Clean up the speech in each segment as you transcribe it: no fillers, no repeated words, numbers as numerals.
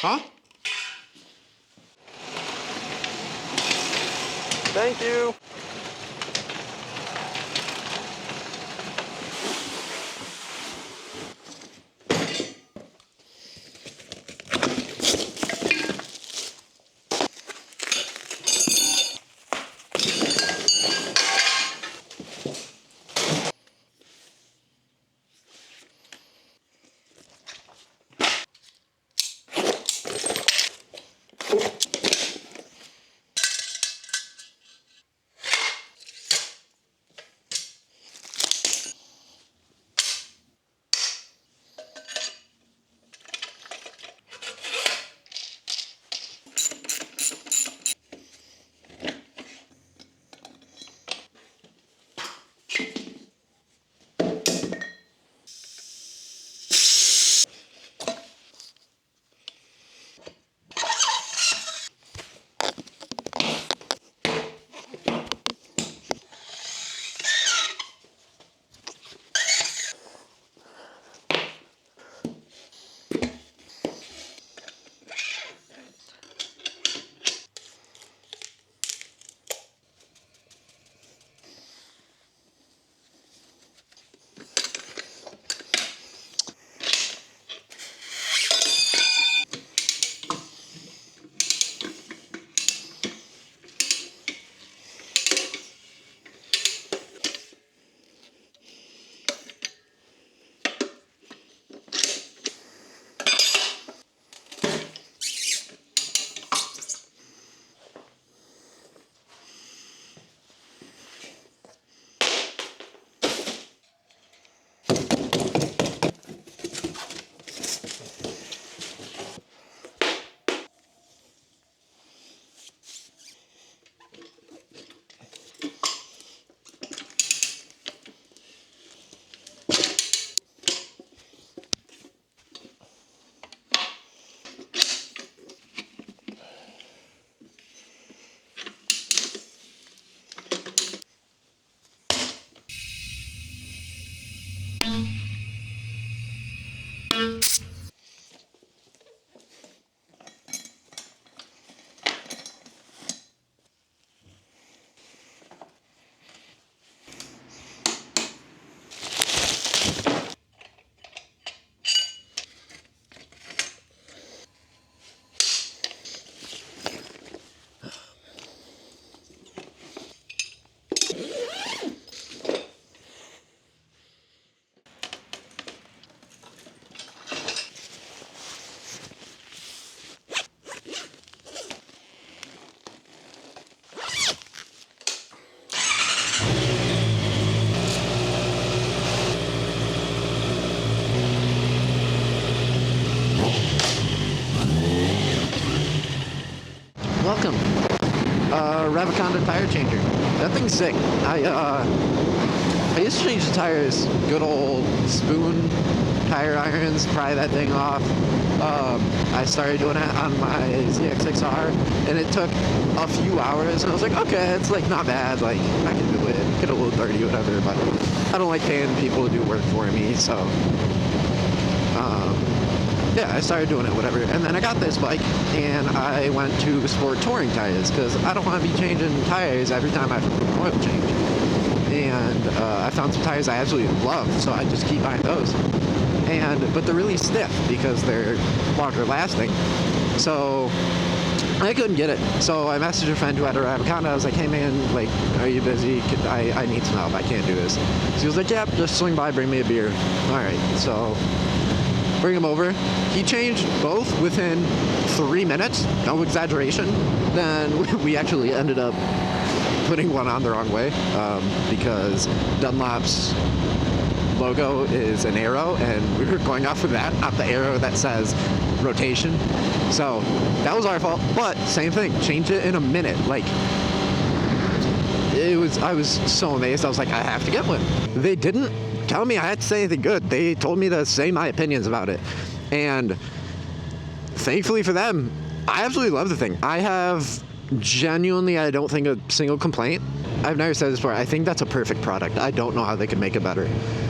Huh? Thank you. Welcome, Rabaconda tire changer. That thing's sick. I used to change the tires, good old spoon tire irons, pry that thing off. I started doing it on my ZX6R, and it took a few hours, and I was like, okay, it's like not bad, like I can do it, get a little dirty, whatever, but I don't like paying people to do work for me, so yeah, I started doing it, whatever. And then I got this bike, and I went to sport touring tires, because I don't want to be changing tires every time I have to put an oil change. And I found some tires I absolutely love, so I just keep buying those. But they're really stiff, because they're longer lasting. So I couldn't get it. So I messaged a friend who had a Rabaconda. I was like, hey man, like, are you busy? I need some help. I can't do this. So he was like, yeah, just swing by, bring me a beer. All right, so bring him over. He changed both within 3 minutes, no exaggeration. Then we actually ended up putting one on the wrong way because Dunlop's logo is an arrow, and we were going off of that, not the arrow that says rotation. So that was our fault, but same thing, changed it in a minute. Like, I was so amazed. I was like, I have to get one. They didn't tell me I had to say anything good. They told me to say my opinions about it. And thankfully for them, I absolutely love the thing. I have genuinely, I don't think a single complaint. I've never said this before. I think that's a perfect product. I don't know how they could make it better.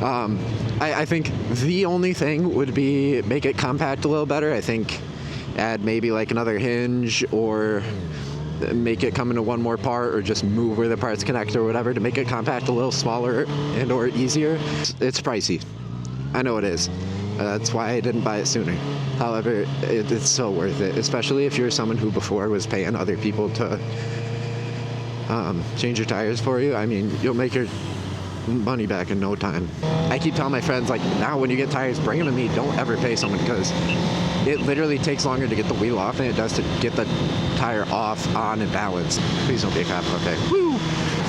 I think the only thing would be make it compact a little better. I think add maybe like another hinge or make it come into one more part, or just move where the parts connect or whatever to make it compact a little smaller and or easier. It's pricey. I know it is. That's why I didn't buy it sooner. However, it's so worth it, especially if you're someone who before was paying other people to change your tires for you. I mean, you'll make your money back in no time. I keep telling my friends, like, now when you get tires, bring them to me. Don't ever pay someone, because it literally takes longer to get the wheel off than it does to get the tire off, on, and balanced. Please don't be a cop. Okay. Woo!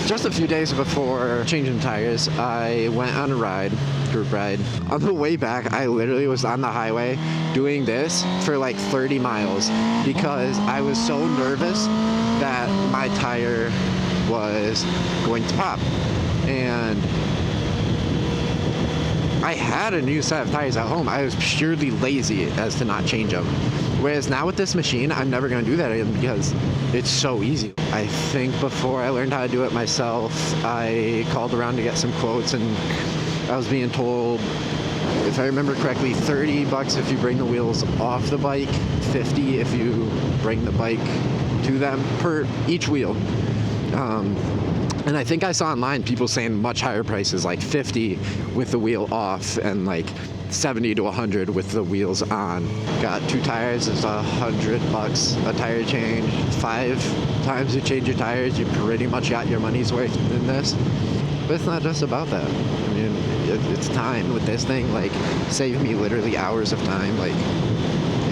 Just a few days before changing tires, I went on a group ride. On the way back, I literally was on the highway doing this for like 30 miles because I was so nervous that my tire was going to pop. And I had a new set of tires at home. I was purely lazy as to not change them. Whereas now with this machine, I'm never going to do that again because it's so easy. I think before I learned how to do it myself, I called around to get some quotes, and I was being told, if I remember correctly, $30 if you bring the wheels off the bike, $50 if you bring the bike to them per each wheel. And I think I saw online people saying much higher prices, like $50 with the wheel off and like $70 to $100 with the wheels on. Got 2 tires, it's $100 a tire change. 5 times you change your tires, you pretty much got your money's worth in this. But it's not just about that. I mean, it's time with this thing. Like, saved me literally hours of time. Like,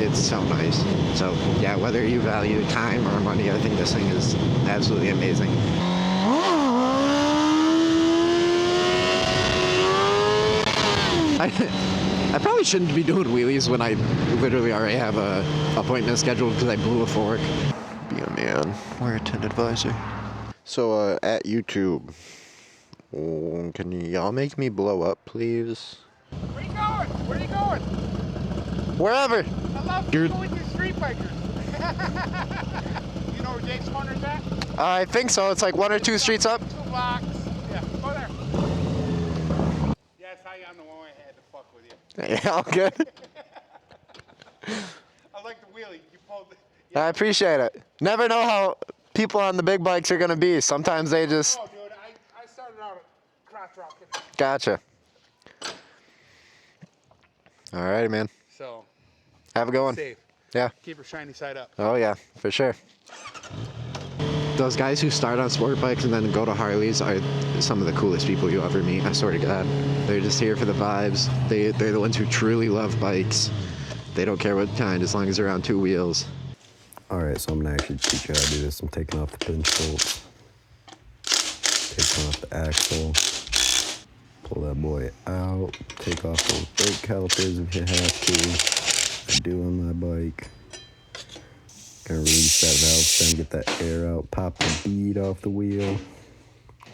it's so nice. So yeah, whether you value time or money, I think this thing is absolutely amazing. I probably shouldn't be doing wheelies when I literally already have a appointment scheduled because I blew a fork. Be a man. Wear a tent advisor. So at YouTube, can y'all make me blow up, please? Where you going? Where are you going? Wherever. I love people with your street bikers. You know where Jake's Corner's at? I think so. It's like 1 or 2 streets up. 2 blocks. Yeah, go there. Yeah, that's how you on the one I had to fuck with you. Yeah, all good. I like the wheelie. You pulled it. I appreciate it. Never know how people on the big bikes are going to be. Sometimes they just... Oh, dude, I started out cross rocking. Gotcha. All right, man. So, have a good one. Safe. Yeah. Keep your shiny side up. Oh, yeah, for sure. Those guys who start on sport bikes and then go to Harleys are some of the coolest people you'll ever meet. I swear to God. They're just here for the vibes. They're the ones who truly love bikes. They don't care what kind, as long as they're on 2 wheels. Alright, so I'm going to actually teach you how to do this. I'm taking off the pinch bolts. Taking off the axle. Pull that boy out. Take off those brake calipers if you have to. I do on my bike. Gonna release that valve stem, get that air out, pop the bead off the wheel,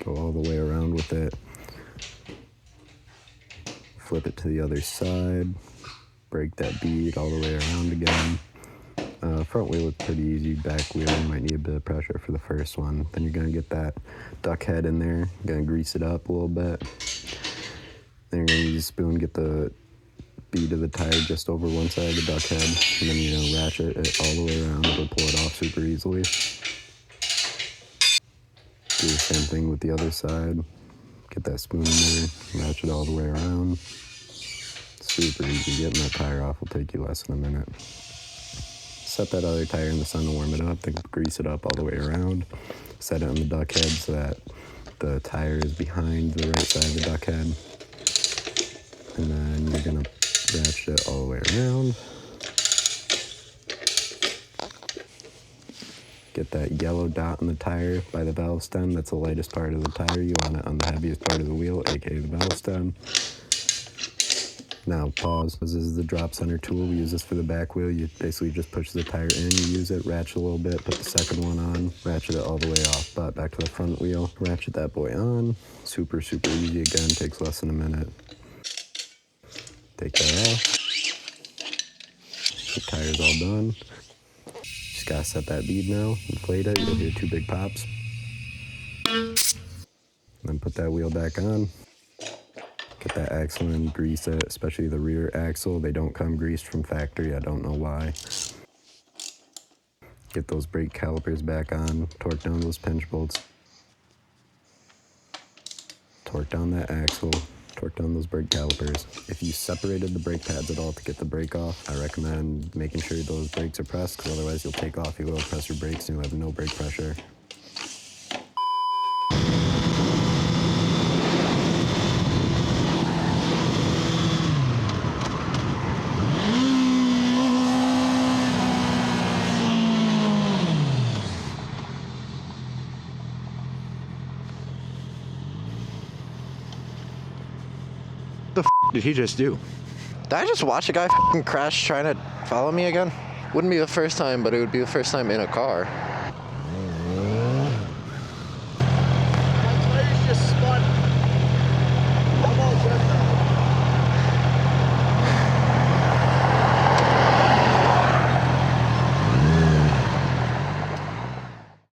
go all the way around with it, flip it to the other side, break that bead all the way around again. Front wheel is pretty easy, back wheel you might need a bit of pressure for the first one. Then you're gonna get that duck head in there, you're gonna grease it up a little bit. Then you're gonna use a spoon, get the bead of the tire just over one side of the duck head, and then you're going to ratchet it all the way around. It'll pull it off super easily. Do the same thing with the other side. Get that spoon in there, ratchet all the way around. Super easy. Getting that tire off will take you less than a minute. Set that other tire in the sun to warm it up, then grease it up all the way around. Set it on the duck head so that the tire is behind the right side of the duck head. And then you're going to ratchet it all the way around. Get that yellow dot on the tire by the valve stem. That's the lightest part of the tire. You want it on the heaviest part of the wheel, aka the valve stem. Now pause. This is the drop center tool. We use this for the back wheel. You basically just push the tire in, you use it, ratchet a little bit, put the second one on, ratchet it all the way off. But back to the front wheel, ratchet that boy on. Super, super easy again, takes less than a minute. Take that off. The tire's all done. Just gotta set that bead now, inflate it, you'll hear 2 big pops. Then put that wheel back on. Get that axle in, grease it, especially the rear axle. They don't come greased from factory, I don't know why. Get those brake calipers back on, torque down those pinch bolts, torque down that axle, torque down those brake calipers. If you separated the brake pads at all to get the brake off, I recommend making sure those brakes are pressed, because otherwise you'll take off, you'll go press your brakes and you'll have no brake pressure. The did he just do? Did I just watch a guy crash trying to follow me again? Wouldn't be the first time, but it would be the first time in a car.